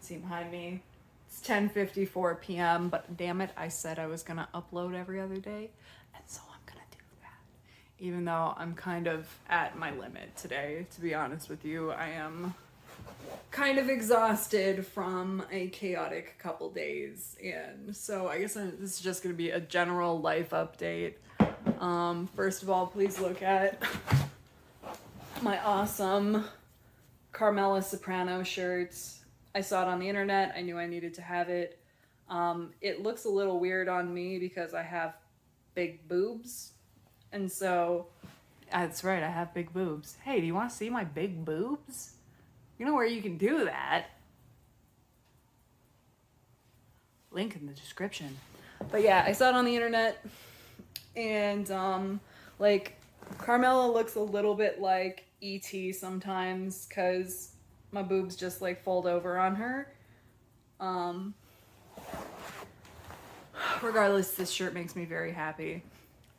see behind me. It's 10:54 p.m., but damn it, I said I was gonna upload every other day, and so I'm gonna do that. Even though I'm kind of at my limit today, to be honest with you. I am kind of exhausted from a chaotic couple days, and so I guess this is just gonna be a general life update. First of all, please look at my awesome Carmela Soprano shirts. I saw it on the internet. I knew I needed to have it. It looks a little weird on me because I have big boobs. And so, that's right, I have big boobs. Hey, do you want to see my big boobs? You know where you can do that? Link in the description. But yeah, I saw it on the internet. And, like, Carmela looks a little bit like E.T. sometimes because my boobs just like fold over on her. Regardless, this shirt makes me very happy.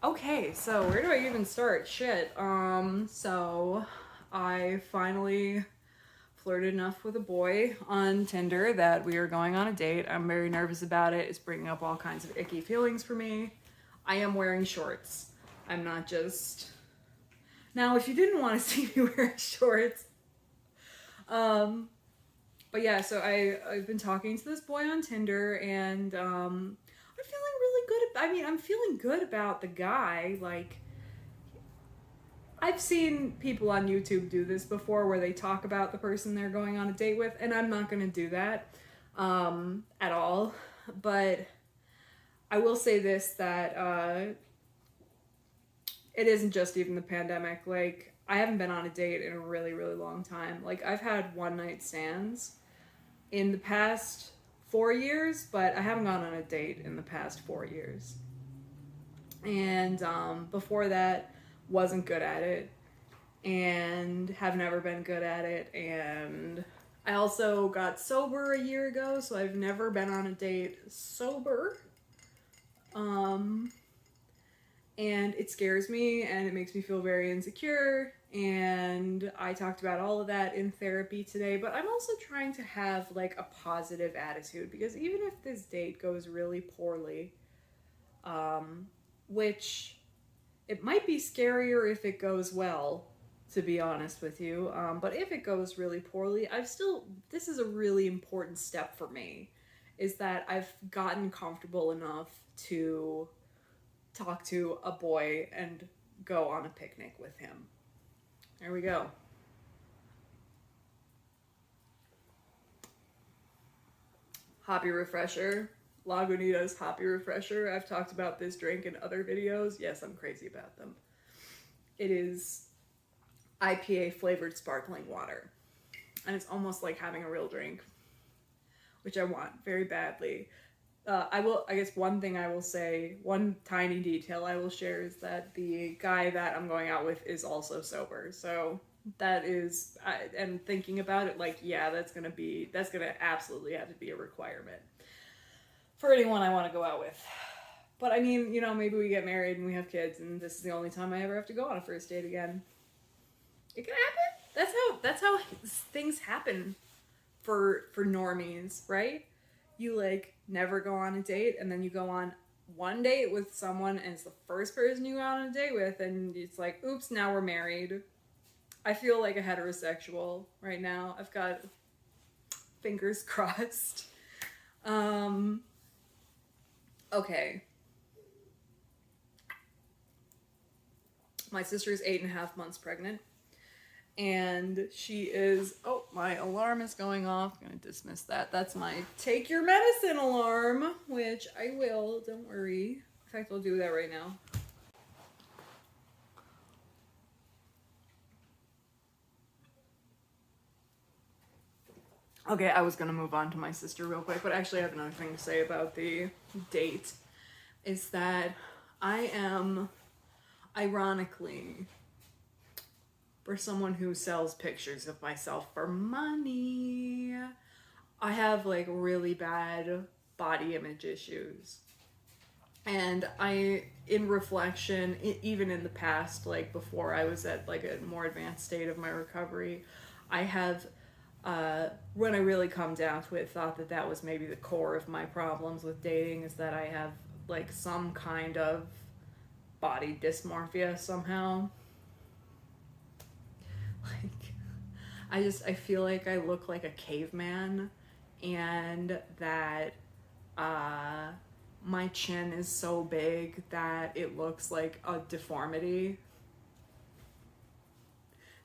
Okay, so where do I even start? Shit. So I finally flirted enough with a boy on Tinder that we are going on a date. I'm very nervous about it. It's bringing up all kinds of icky feelings for me. I am wearing shorts. I'm not just... Now, if you didn't want to see me wearing shorts, but yeah, so I've been talking to this boy on Tinder, and I'm feeling really good. I'm feeling good about the guy. Like, I've seen people on YouTube do this before where they talk about the person they're going on a date with, and I'm not gonna do that at all. But I will say this, that it isn't just even the pandemic. Like, I haven't been on a date in a really, really long time. Like, I've had one night stands in the past 4 years, but I haven't gone on a date in the past 4 years. And before that, wasn't good at it, and have never been good at it. And I also got sober a year ago, so I've never been on a date sober. And it scares me, and it makes me feel very insecure, and I talked about all of that in therapy today. But I'm also trying to have like a positive attitude, because even if this date goes really poorly, which it might be scarier if it goes well, to be honest with you, but if it goes really poorly, this is a really important step for me, is that I've gotten comfortable enough to talk to a boy and go on a picnic with him. There we go. Hoppy Refresher. Lagunitas Hoppy Refresher. I've talked about this drink in other videos. Yes, I'm crazy about them. It is IPA flavored sparkling water. And it's almost like having a real drink, which I want very badly. I guess one thing I will say, one tiny detail I will share, is that the guy that I'm going out with is also sober. So that is, and thinking about it, like, yeah, that's gonna absolutely have to be a requirement for anyone I want to go out with. But I mean, maybe we get married and we have kids, and this is the only time I ever have to go on a first date again. It can happen. That's how things happen for normies, right? You like never go on a date, and then you go on one date with someone, and it's the first person you go on a date with, and it's like, oops, now we're married. I feel like a heterosexual right now. I've got fingers crossed. Okay. My sister is 8.5 months pregnant. And she is... Oh, my alarm is going off. I'm going to dismiss that. That's my take your medicine alarm, which I will. Don't worry. In fact, I'll do that right now. Okay, I was going to move on to my sister real quick, but actually I have another thing to say about the date. Is that I am, ironically... for someone who sells pictures of myself for money, I have like really bad body image issues. And in reflection, even in the past, like before I was at like a more advanced state of my recovery, I have when I really come down to it, thought that that was maybe the core of my problems with dating, is that I have like some kind of body dysmorphia somehow. Like, I feel like I look like a caveman, and that uh, my chin is so big that it looks like a deformity.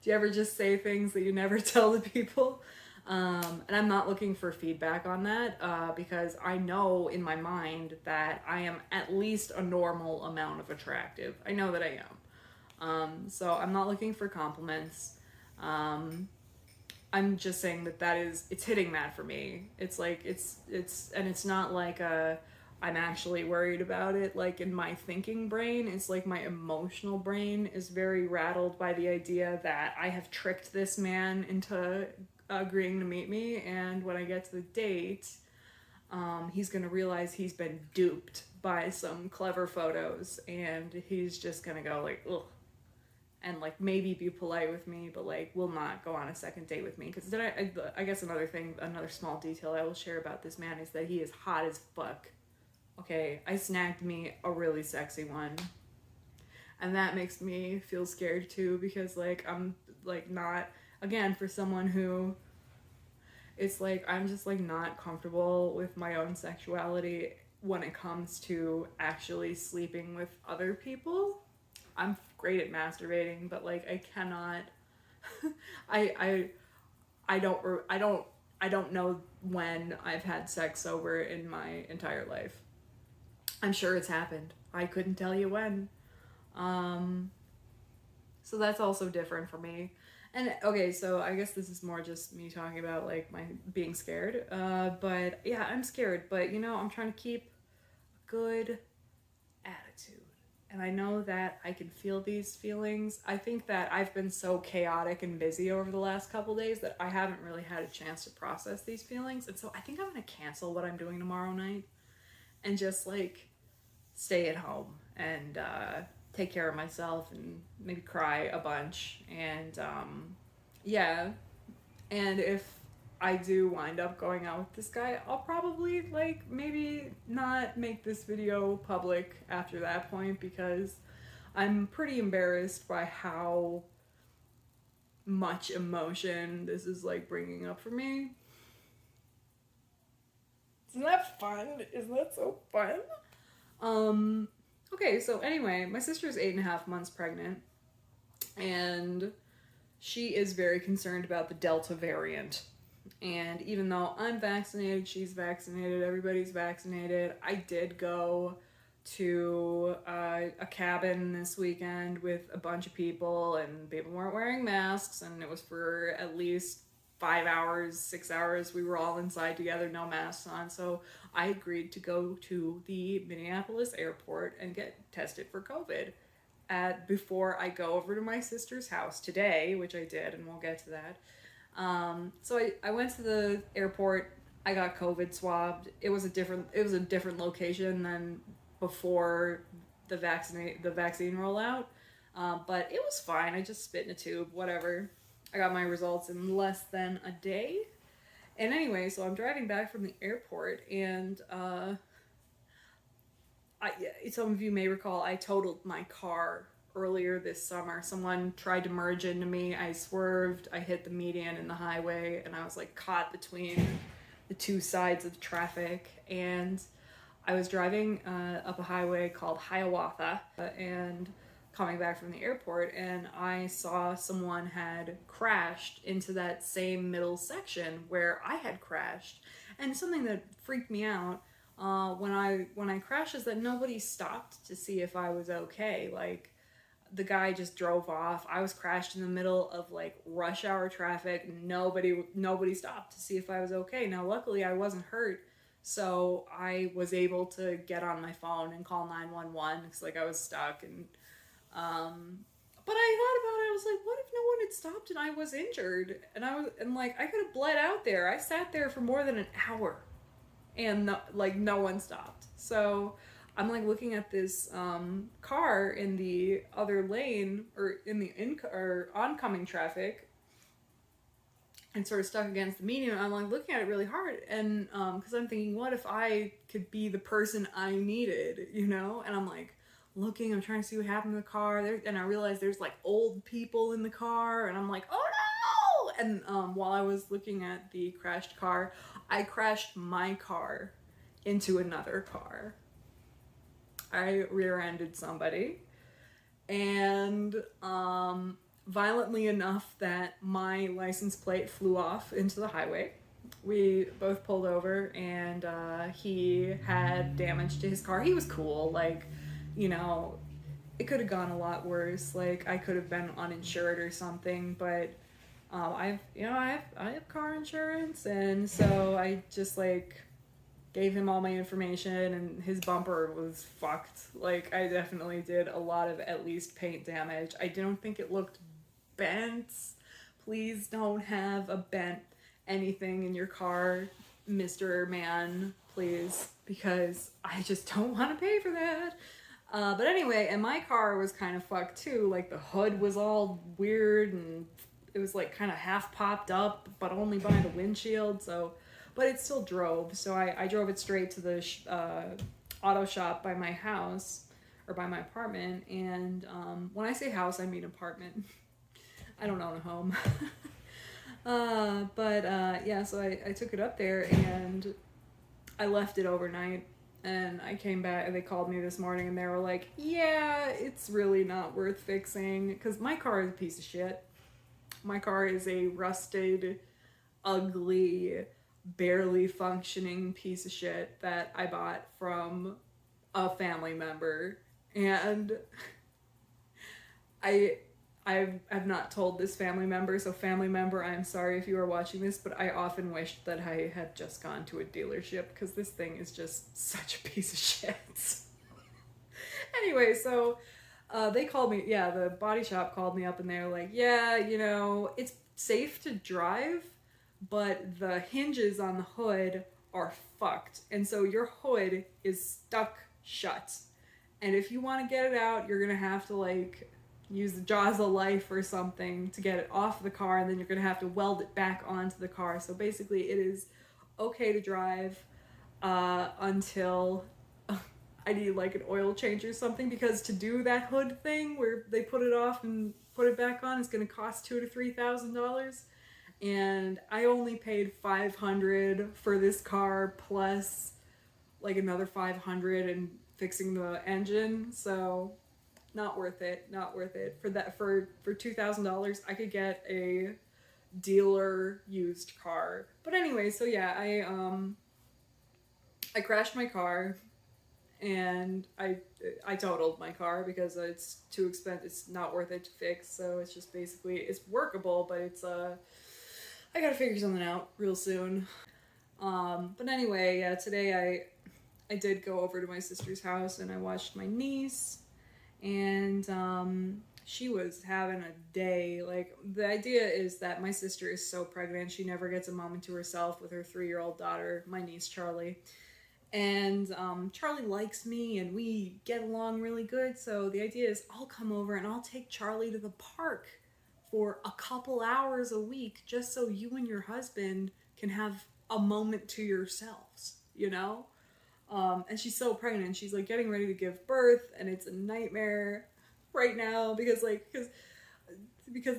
Do you ever just say things that you never tell to people? And I'm not looking for feedback on that, because I know in my mind that I am at least a normal amount of attractive. I know that I am. So I'm not looking for compliments. I'm just saying that it's hitting that for me. It's like, and it's not like I'm actually worried about it. Like, in my thinking brain, it's like my emotional brain is very rattled by the idea that I have tricked this man into agreeing to meet me, and when I get to the date, he's gonna realize he's been duped by some clever photos, and he's just gonna go like, ugh, and like maybe be polite with me, but like will not go on a second date with me. Because then I guess another small detail I will share about this man is that he is hot as fuck. Okay, I snagged me a really sexy one, and that makes me feel scared too, because like I'm like not, again, for someone who, it's like I'm just like not comfortable with my own sexuality when it comes to actually sleeping with other people. I'm great at masturbating, but like I cannot. I I I don't know when I've had sex sober in my entire life. I'm sure it's happened. I couldn't tell you when. Um, so that's also different for me. And okay, so I guess this is more just me talking about like my being scared. But yeah, I'm scared, but you know, I'm trying to keep a good attitude. And I know that I can feel these feelings. I think that I've been so chaotic and busy over the last couple days that I haven't really had a chance to process these feelings. And so I think I'm going to cancel what I'm doing tomorrow night and just like stay at home and take care of myself and maybe cry a bunch. And yeah, and if I do wind up going out with this guy, I'll probably like maybe not make this video public after that point, because I'm pretty embarrassed by how much emotion this is like bringing up for me. Isn't that fun? Isn't that so fun? Okay, so anyway, my sister's 8.5 months pregnant, and she is very concerned about the Delta variant. And even though I'm vaccinated, she's vaccinated, everybody's vaccinated, I did go to a cabin this weekend with a bunch of people, and people weren't wearing masks, and it was for at least 5 hours, 6 hours. We were all inside together, no masks on. So I agreed to go to the Minneapolis airport and get tested for COVID before I go over to my sister's house today, which I did, and we'll get to that. So I went to the airport. I got COVID swabbed. It was a different location than before the vaccine rollout. But it was fine. I just spit in a tube, whatever. I got my results in less than a day. And anyway, so I'm driving back from the airport, and some of you may recall I totaled my car earlier this summer. Someone tried to merge into me. I swerved. I hit the median in the highway, and I was like caught between the two sides of traffic. And I was driving up a highway called Hiawatha, and coming back from the airport, and I saw someone had crashed into that same middle section where I had crashed. And something that freaked me out when I crashed is that nobody stopped to see if I was okay. Like, the guy just drove off. I was crashed in the middle of like rush hour traffic. Nobody stopped to see if I was okay. Now, luckily, I wasn't hurt, so I was able to get on my phone and call 911 because like I was stuck. And but I thought about it. I was like, what if no one had stopped and I was injured? And I could have bled out there. I sat there for more than an hour, and no one stopped. So I'm like looking at this car in the other lane, or in the oncoming traffic, and sort of stuck against the median. I'm like looking at it really hard, and because I'm thinking, what if I could be the person I needed, you know? And I'm like looking, I'm trying to see what happened to the car there, and I realized there's like old people in the car, and I'm like, oh no! And while I was looking at the crashed car, I crashed my car into another car. I rear-ended somebody, and violently enough that my license plate flew off into the highway. We both pulled over, and he had damage to his car. He was cool, like, you know, it could have gone a lot worse. Like, I could have been uninsured or something, but I have car insurance, and so I just like gave him all my information, and his bumper was fucked. Like, I definitely did a lot of at least paint damage. I don't think it looked bent. Please don't have a bent anything in your car, Mr. Man, please, because I just don't want to pay for that. But anyway, and my car was kind of fucked too. Like, the hood was all weird, and it was like kind of half popped up, but only by the windshield, so but it still drove. So I drove it straight to the auto shop by my house, or by my apartment. And when I say house, I mean apartment. I don't own a home. Yeah, so I took it up there, and I left it overnight. And I came back, and they called me this morning, and they were like, yeah, it's really not worth fixing, because my car is a piece of shit. My car is a rusted, ugly, barely functioning piece of shit that I bought from a family member. And I've not told this family member, so family member, I'm sorry if you are watching this, but I often wished that I had just gone to a dealership, because this thing is just such a piece of shit. Anyway, so they called me, yeah, the body shop called me up, and they were like, yeah, you know, it's safe to drive, but the hinges on the hood are fucked. And so your hood is stuck shut. And if you want to get it out, you're going to have to, like, use the jaws of life or something to get it off the car, and then you're going to have to weld it back onto the car. So basically, it is okay to drive until I need like an oil change or something, because to do that hood thing where they put it off and put it back on is going to cost $2,000 to $3,000, and I only paid $500 for this car plus like another $500 in fixing the engine. So not worth it. Not worth it. For that, for $2,000, I could get a dealer used car. But anyway, so yeah, I crashed my car, and I totaled my car because it's too expensive. It's not worth it to fix. So it's just basically, it's workable, but it's I gotta figure something out real soon. But anyway, yeah, today I did go over to my sister's house, and I watched my niece, and she was having a day. Like, the idea is that my sister is so pregnant, she never gets a moment to herself with her 3-year-old daughter, my niece Charlie. And Charlie likes me, and we get along really good, so the idea is I'll come over and I'll take Charlie to the park for a couple hours a week, just so you and your husband can have a moment to yourselves, you know? And she's so pregnant, she's like getting ready to give birth, and it's a nightmare right now because of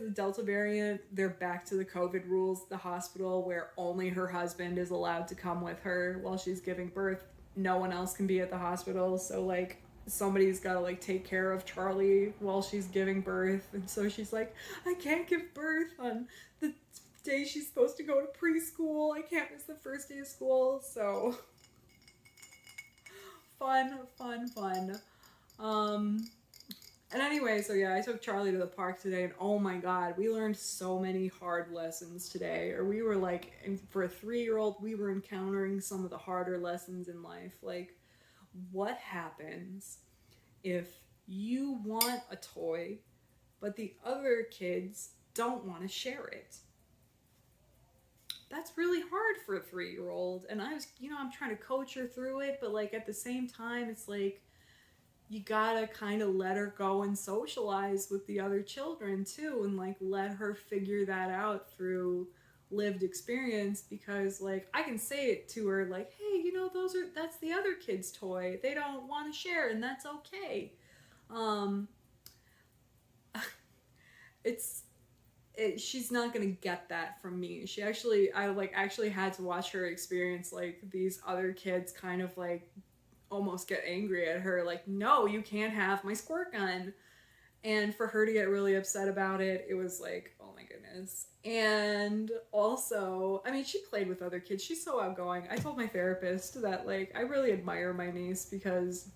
the Delta variant, they're back to the COVID rules at the hospital where only her husband is allowed to come with her while she's giving birth. No one else can be at the hospital, so like somebody's got to like take care of Charlie while she's giving birth. And so she's like, I can't give birth on the day she's supposed to go to preschool. I can't miss the first day of school. So fun. And anyway, so yeah, I took Charlie to the park today, and oh my god, we learned so many hard lessons today. Or we were like, for a 3-year-old, we were encountering some of the harder lessons in life. Like, what happens if you want a toy, but the other kids don't want to share it? That's really hard for a 3-year-old. And I was, I'm trying to coach her through it, but like at the same time, it's like, you gotta kind of let her go and socialize with the other children too, and like let her figure that out through lived experience, because like I can say it to her like, hey, you know, that's the other kid's toy, they don't want to share, and that's okay. um it's she's not gonna get that from me. I like actually had to watch her experience like these other kids kind of like almost get angry at her like, no, you can't have my squirt gun. And for her to get really upset about it, it was like, oh my goodness. And also, I mean, she played with other kids, she's so outgoing. I told my therapist that like I really admire my niece because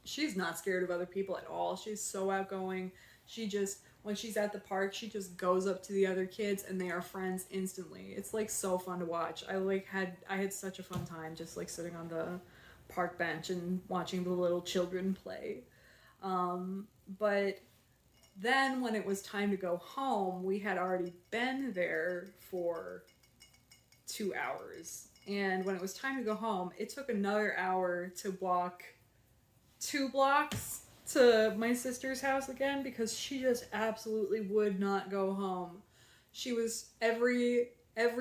she's not scared of other people at all. She's so outgoing. She just, when she's at the park, she just goes up to the other kids and they are friends instantly. It's like so fun to watch. I had such a fun time just like sitting on the park bench and watching the little children play. But then when it was time to go home, we had already been there for 2 hours. And when it was time to go home, it took another hour to walk 2 blocks to my sister's house again because she just absolutely would not go home. She was every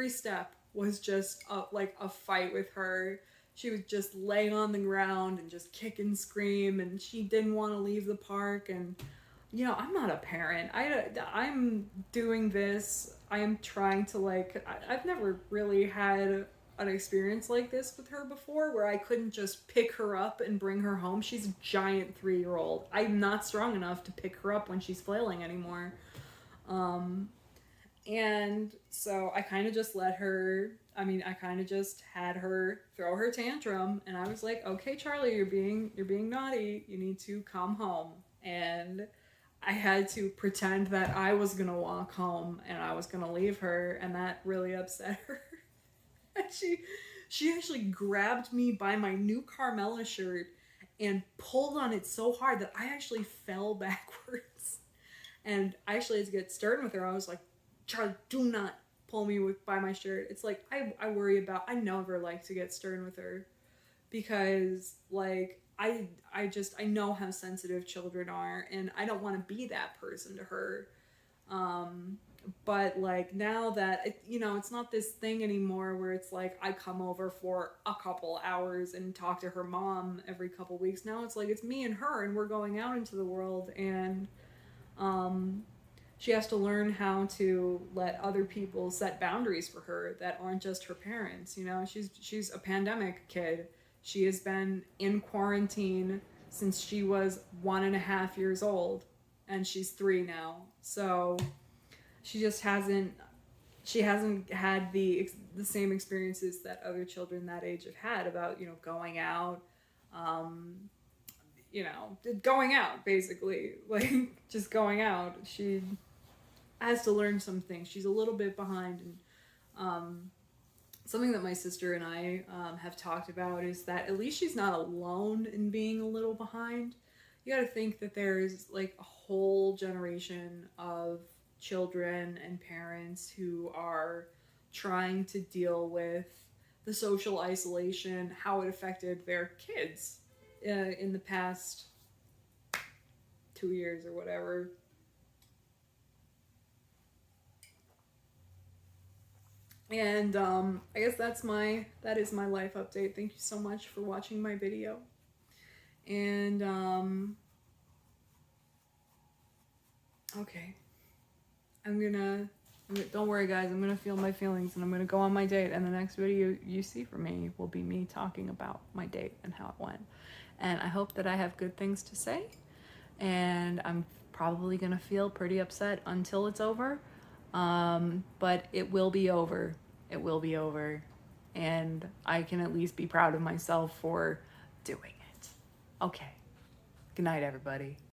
step was just like a fight with her. She would just lay on the ground and just kick and scream, and she didn't want to leave the park. And you know, I'm not a parent. I'm doing this. I am trying to like. I've never really had an experience like this with her before, where I couldn't just pick her up and bring her home. She's a giant 3-year-old. I'm not strong enough to pick her up when she's flailing anymore. And so I kind of just let her. I mean, I kind of just had her throw her tantrum, and I was like, "Okay, Charlie, you're being naughty. You need to come home." And I had to pretend that I was gonna walk home and I was gonna leave her, and that really upset her. And she actually grabbed me by my new Carmela shirt and pulled on it so hard that I actually fell backwards. And I actually had to get stern with her. I was like, Charlie, do not pull me by my shirt. It's like I worry about. I never like to get stern with her because like I know how sensitive children are, and I don't want to be that person to her. But like now that you know, it's not this thing anymore where it's like I come over for a couple hours and talk to her mom every couple weeks. Now it's like it's me and her, and we're going out into the world, and she has to learn how to let other people set boundaries for her that aren't just her parents. You know, she's a pandemic kid. She has been in quarantine since she was 1.5 years old, and she's 3 now. So she just hasn't had the same experiences that other children that age have had about, you know, going out, you know, going out basically, like just going out. She has to learn some things. She's a little bit behind, and something that my sister and I have talked about is that at least she's not alone in being a little behind. You got to think that there's like a whole generation of children and parents who are trying to deal with the social isolation, how it affected their kids in the past 2 years or whatever. And I guess that is my life update. Thank you so much for watching my video. And okay, don't worry guys, I'm gonna feel my feelings and I'm gonna go on my date, and the next video you see from me will be me talking about my date and how it went. And I hope that I have good things to say, and I'm probably gonna feel pretty upset until it's over. But it will be over. It will be over. And I can at least be proud of myself for doing it. Okay. Good night, everybody.